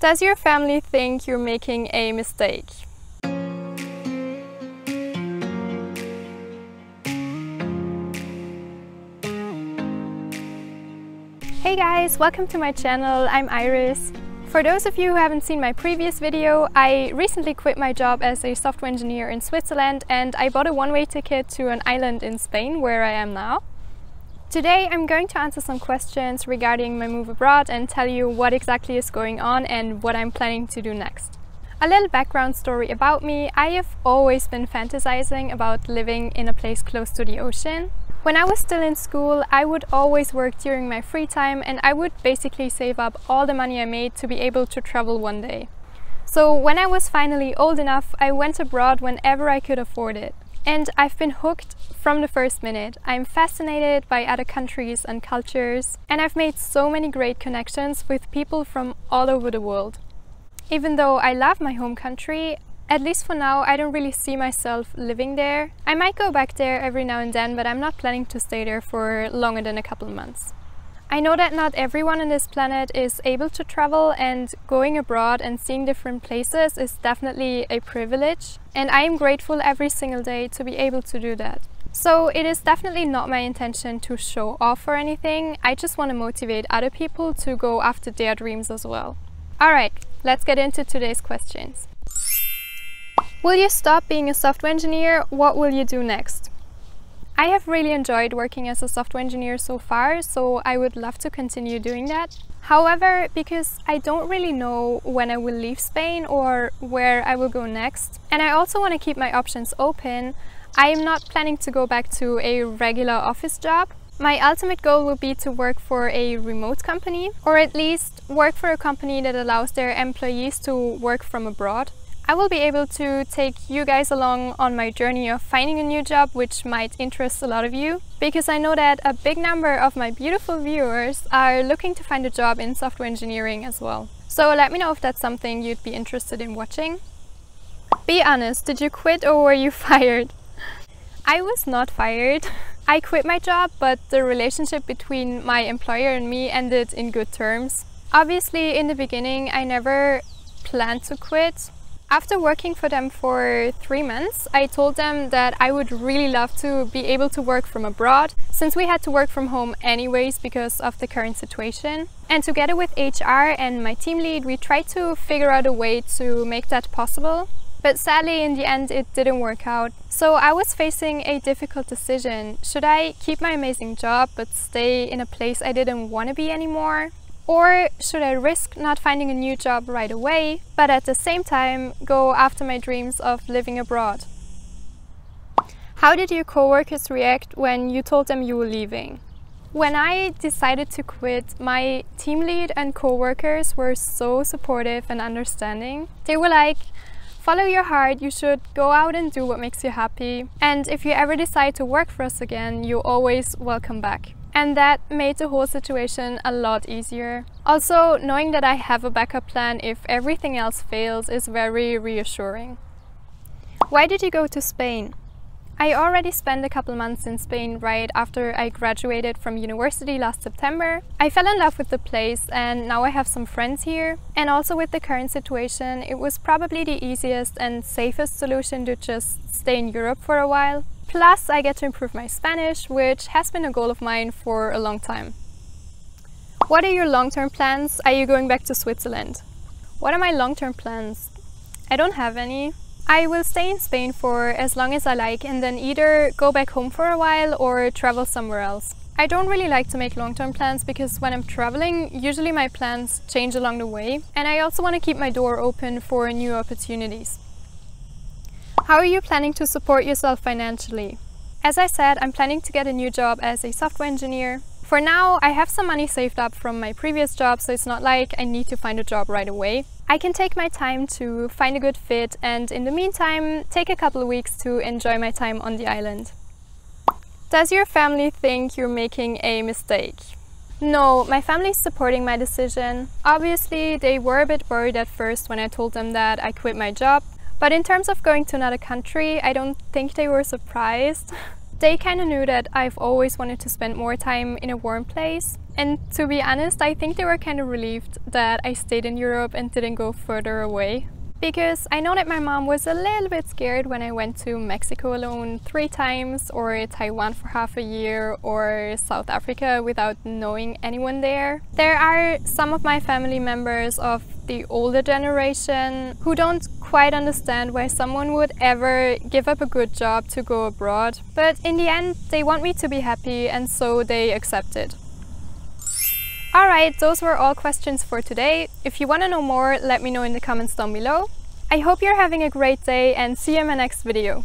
Does your family think you're making a mistake? Hey guys, welcome to my channel. I'm Iris. For those of you who haven't seen my previous video, I recently quit my job as a software engineer in Switzerland and I bought a one-way ticket to an island in Spain where I am now. Today I'm going to answer some questions regarding my move abroad and tell you what exactly is going on and what I'm planning to do next. A little background story about me. I have always been fantasizing about living in a place close to the ocean. When I was still in school, I would always work during my free time and I would basically save up all the money I made to be able to travel one day. So when I was finally old enough, I went abroad whenever I could afford it. And I've been hooked from the first minute. I'm fascinated by other countries and cultures, and I've made so many great connections with people from all over the world. Even though I love my home country, at least for now, I don't really see myself living there. I might go back there every now and then, but I'm not planning to stay there for longer than a couple of months. I know that not everyone on this planet is able to travel, and going abroad and seeing different places is definitely a privilege. And I am grateful every single day to be able to do that. So it is definitely not my intention to show off or anything. I just want to motivate other people to go after their dreams as well. Alright, let's get into today's questions. Will you stop being a software engineer? What will you do next? I have really enjoyed working as a software engineer so far, so I would love to continue doing that. However, because I don't really know when I will leave Spain or where I will go next, and I also want to keep my options open, I am not planning to go back to a regular office job. My ultimate goal will be to work for a remote company, or at least work for a company that allows their employees to work from abroad. I will be able to take you guys along on my journey of finding a new job, which might interest a lot of you, because I know that a big number of my beautiful viewers are looking to find a job in software engineering as well. So let me know if that's something you'd be interested in watching. Be honest, did you quit or were you fired? I was not fired. I quit my job, but the relationship between my employer and me ended in good terms. Obviously, in the beginning, I never planned to quit. After working for them for 3 months, I told them that I would really love to be able to work from abroad, since we had to work from home anyways because of the current situation. And together with HR and my team lead, we tried to figure out a way to make that possible. But sadly, in the end, it didn't work out. So I was facing a difficult decision. Should I keep my amazing job but stay in a place I didn't want to be anymore? Or should I risk not finding a new job right away, but at the same time go after my dreams of living abroad? How did your coworkers react when you told them you were leaving? When I decided to quit, my team lead and coworkers were so supportive and understanding. They were like, follow your heart, you should go out and do what makes you happy. And if you ever decide to work for us again, you're always welcome back. And that made the whole situation a lot easier. Also, knowing that I have a backup plan if everything else fails is very reassuring. Why did you go to Spain? I already spent a couple months in Spain right after I graduated from university last September. I fell in love with the place and now I have some friends here. And also with the current situation, it was probably the easiest and safest solution to just stay in Europe for a while. Plus, I get to improve my Spanish, which has been a goal of mine for a long time. What are your long-term plans? Are you going back to Switzerland? What are my long-term plans? I don't have any. I will stay in Spain for as long as I like and then either go back home for a while or travel somewhere else. I don't really like to make long-term plans because when I'm traveling, usually my plans change along the way, and I also want to keep my door open for new opportunities. How are you planning to support yourself financially? As I said, I'm planning to get a new job as a software engineer. For now, I have some money saved up from my previous job, so it's not like I need to find a job right away. I can take my time to find a good fit and in the meantime, take a couple of weeks to enjoy my time on the island. Does your family think you're making a mistake? No, my family is supporting my decision. Obviously, they were a bit worried at first when I told them that I quit my job. But in terms of going to another country, I don't think they were surprised. they kind of knew that I've always wanted to spend more time in a warm place. And to be honest, I think they were kind of relieved that I stayed in Europe and didn't go further away. Because I know that my mom was a little bit scared when I went to Mexico alone 3 times, or Taiwan for half a year, or South Africa without knowing anyone there. There are some of my family members of the older generation who don't quite understand why someone would ever give up a good job to go abroad. But in the end, they want me to be happy, and so they accept it. Alright, those were all questions for today. If you want to know more, let me know in the comments down below. I hope you're having a great day and see you in my next video.